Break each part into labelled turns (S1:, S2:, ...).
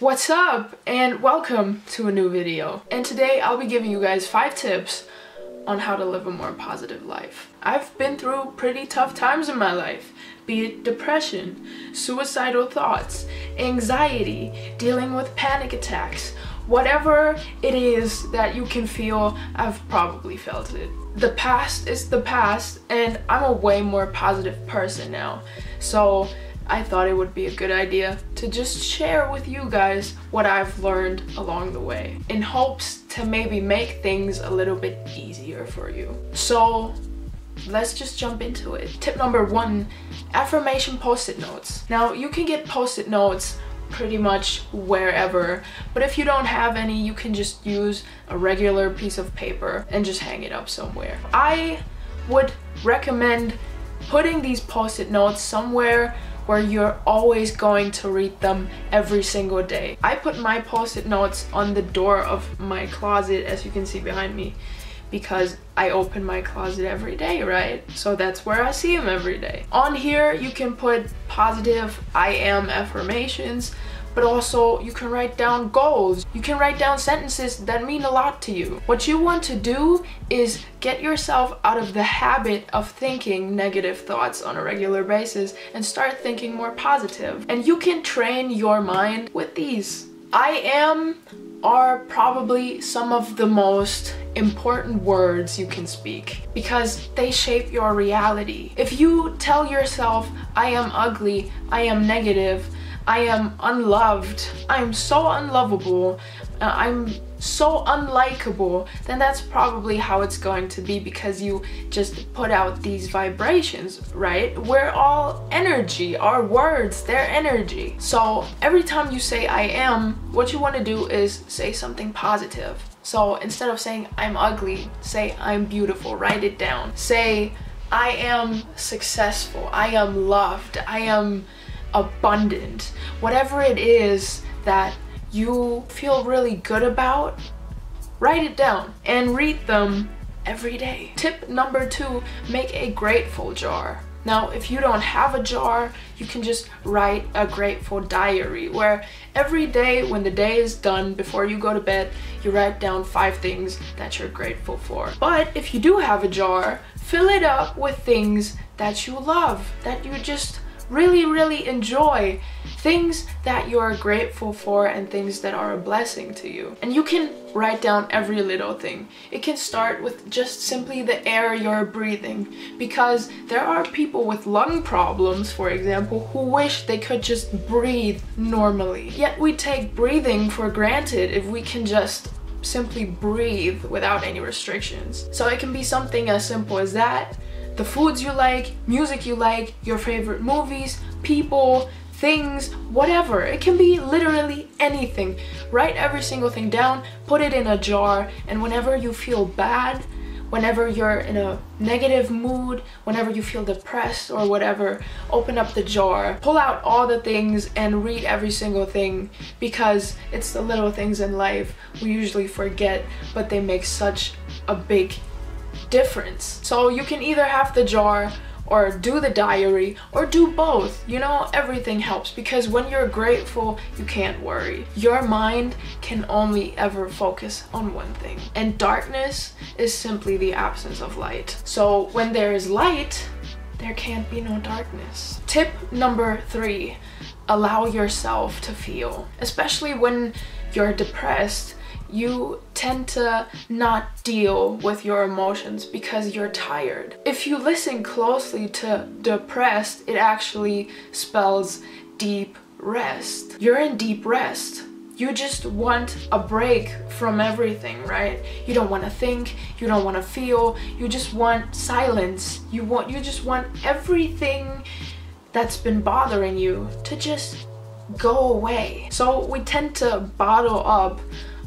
S1: What's up and welcome to a new video. And today I'll be giving you guys 5 tips on how to live a more positive life. I've been through pretty tough times in my life, be it depression, suicidal thoughts, anxiety, dealing with panic attacks, whatever it is that you can feel, I've probably felt it. The past is the past and I'm a way more positive person now. So I thought it would be a good idea to just share with you guys what I've learned along the way in hopes to maybe make things a little bit easier for you. So let's just jump into it. Tip number 1, affirmation post-it notes. Now you can get post-it notes pretty much wherever, but if you don't have any, you can just use a regular piece of paper and just hang it up somewhere. I would recommend putting these post-it notes somewhere where you're always going to read them every single day. I put my post-it notes on the door of my closet, as you can see behind me, because I open my closet every day, right? So that's where I see them every day. On here you can put positive I am affirmations, but also you can write down goals. You can write down sentences that mean a lot to you. What you want to do is get yourself out of the habit of thinking negative thoughts on a regular basis and start thinking more positive. And you can train your mind with these. I am are probably some of the most important words you can speak because they shape your reality. If you tell yourself, I am ugly, I am negative, I am unloved, I'm so unlovable, I'm so unlikable, then that's probably how it's going to be because you just put out these vibrations, right? We're all energy. Our words, they're energy. So every time you say I am, what you want to do is say something positive. So instead of saying I'm ugly, say I'm beautiful. Write it down. Say I am successful, I am loved, I am abundant. Whatever it is that you feel really good about, write it down and read them every day. Tip number 2, make a grateful jar. Now, if you don't have a jar, you can just write a grateful diary where every day when the day is done, before you go to bed, you write down 5 things that you're grateful for. But if you do have a jar, fill it up with things that you love, that you just really enjoy, things that you're grateful for and things that are a blessing to you. And you can write down every little thing. It can start with just simply the air you're breathing, because there are people with lung problems, for example, who wish they could just breathe normally. Yet we take breathing for granted if we can just simply breathe without any restrictions. So it can be something as simple as that. The foods you like, music you like, your favorite movies, people, things, whatever. It can be literally anything. Write every single thing down, put it in a jar, and whenever you feel bad, whenever you're in a negative mood, whenever you feel depressed or whatever, open up the jar, pull out all the things and read every single thing, because it's the little things in life we usually forget, but they make such a big difference. So you can either have the jar or do the diary or do both. You know, everything helps, because when you're grateful, you can't worry. Your mind can only ever focus on one thing, and darkness is simply the absence of light. So when there is light, there can't be no darkness. Tip number 3, allow yourself to feel. Especially when you're depressed, you tend to not deal with your emotions because you're tired. If you listen closely to depressed, it actually spells deep rest. You're in deep rest. You just want a break from everything, right? You don't want to think, you don't want to feel, you just want silence. You just want everything that's been bothering you to just go away. So we tend to bottle up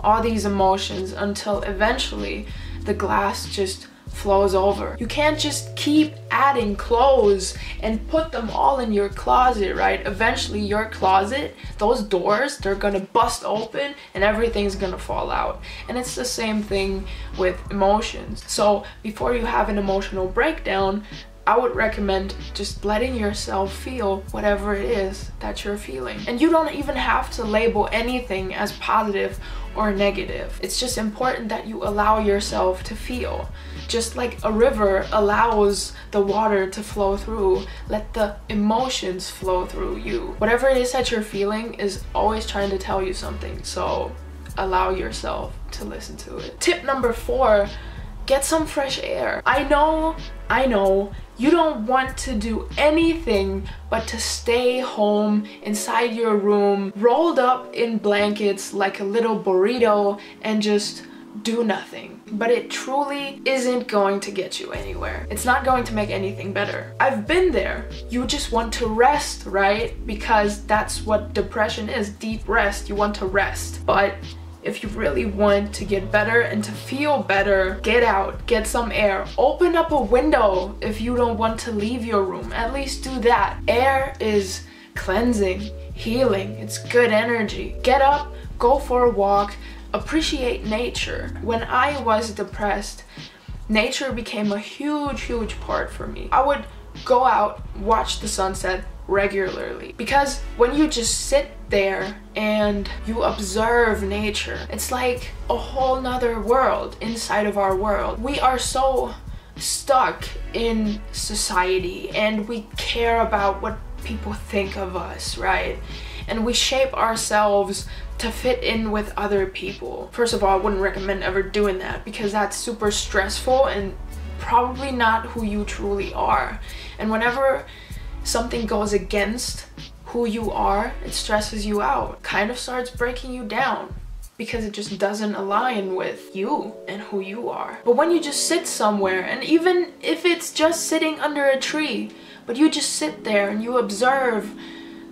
S1: all these emotions until eventually the glass just flows over. You can't just keep adding clothes and put them all in your closet, right? Eventually your closet, those doors, they're gonna bust open and everything's gonna fall out. And it's the same thing with emotions. So before you have an emotional breakdown, I would recommend just letting yourself feel whatever it is that you're feeling. And you don't even have to label anything as positive or negative. It's just important that you allow yourself to feel. Just like a river allows the water to flow through, let the emotions flow through you. Whatever it is that you're feeling is always trying to tell you something, so allow yourself to listen to it. Tip number 4, get some fresh air. I know, you don't want to do anything but to stay home inside your room, rolled up in blankets like a little burrito and just do nothing. But it truly isn't going to get you anywhere. It's not going to make anything better. I've been there. You just want to rest, right? Because that's what depression is, deep rest. You want to rest. But if you really want to get better and to feel better, get out, get some air. Open up a window if you don't want to leave your room. At least do that. Air is cleansing, healing, it's good energy. Get up, go for a walk, appreciate nature. When I was depressed, nature became a huge part for me. I would go out, watch the sunset regularly, because when you just sit there and you observe nature, it's like a whole nother world inside of our world. We are so stuck in society and we care about what people think of us, right? And we shape ourselves to fit in with other people. First of all, I wouldn't recommend ever doing that because that's super stressful and probably not who you truly are. And whenever something goes against who you are, it stresses you out, kind of starts breaking you down because it just doesn't align with you and who you are. But when you just sit somewhere, and even if it's just sitting under a tree, but you just sit there and you observe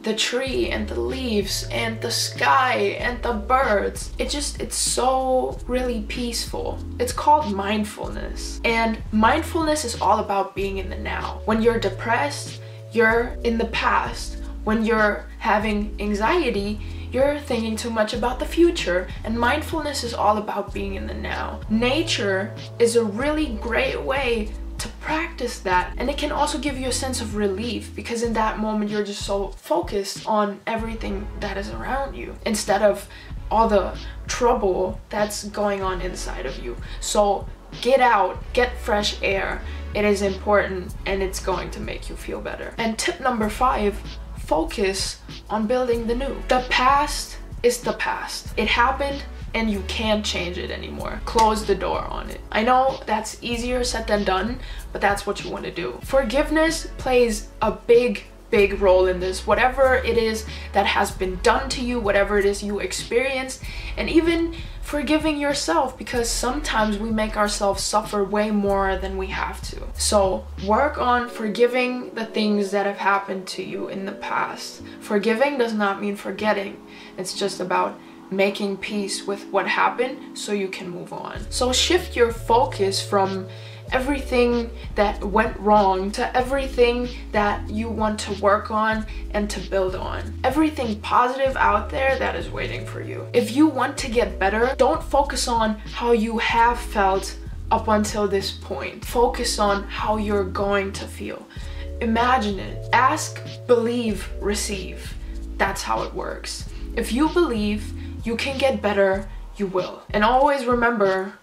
S1: the tree and the leaves and the sky and the birds, it's so really peaceful. It's called mindfulness. And mindfulness is all about being in the now. When you're depressed, you're in the past. When you're having anxiety, you're thinking too much about the future. And mindfulness is all about being in the now. Nature is a really great way to practice that, and it can also give you a sense of relief because in that moment you're just so focused on everything that is around you instead of all the trouble that's going on inside of you. So get out, get fresh air. It is important and it's going to make you feel better. And tip number 5, focus on building the new. The past is the past. It happened and you can't change it anymore. Close the door on it. I know that's easier said than done, but that's what you want to do. Forgiveness plays a big role in this. Whatever it is that has been done to you, whatever it is you experienced, and even forgiving yourself, because sometimes we make ourselves suffer way more than we have to. So work on forgiving the things that have happened to you in the past. Forgiving does not mean forgetting. It's just about making peace with what happened so you can move on. So shift your focus from everything that went wrong to everything that you want to work on and to build on. Everything positive out there that is waiting for you. If you want to get better, don't focus on how you have felt up until this point. Focus on how you're going to feel. Imagine it. Ask, believe, receive. That's how it works. If you believe you can get better, you will. And always remember,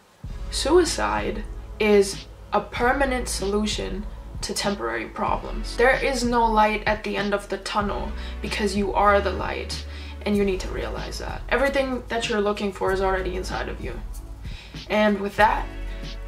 S1: suicide is a permanent solution to temporary problems. There is no light at the end of the tunnel because you are the light, and you need to realize that. Everything that you're looking for is already inside of you. And with that,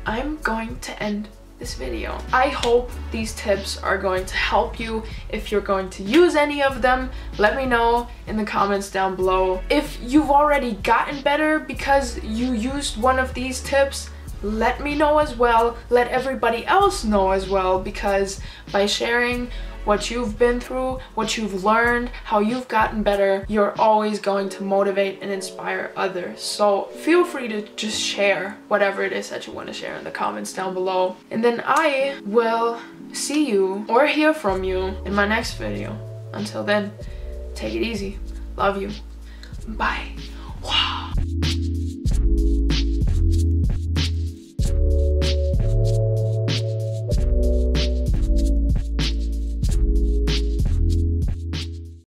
S1: I'm going to end this video. I hope these tips are going to help you. If you're going to use any of them, let me know in the comments down below. If you've already gotten better because you used one of these tips, let me know as well. Let everybody else know as well, because by sharing what you've been through, what you've learned, how you've gotten better, you're always going to motivate and inspire others. So feel free to just share whatever it is that you want to share in the comments down below. And then I will see you or hear from you in my next video. Until then, take it easy. Love you. Bye.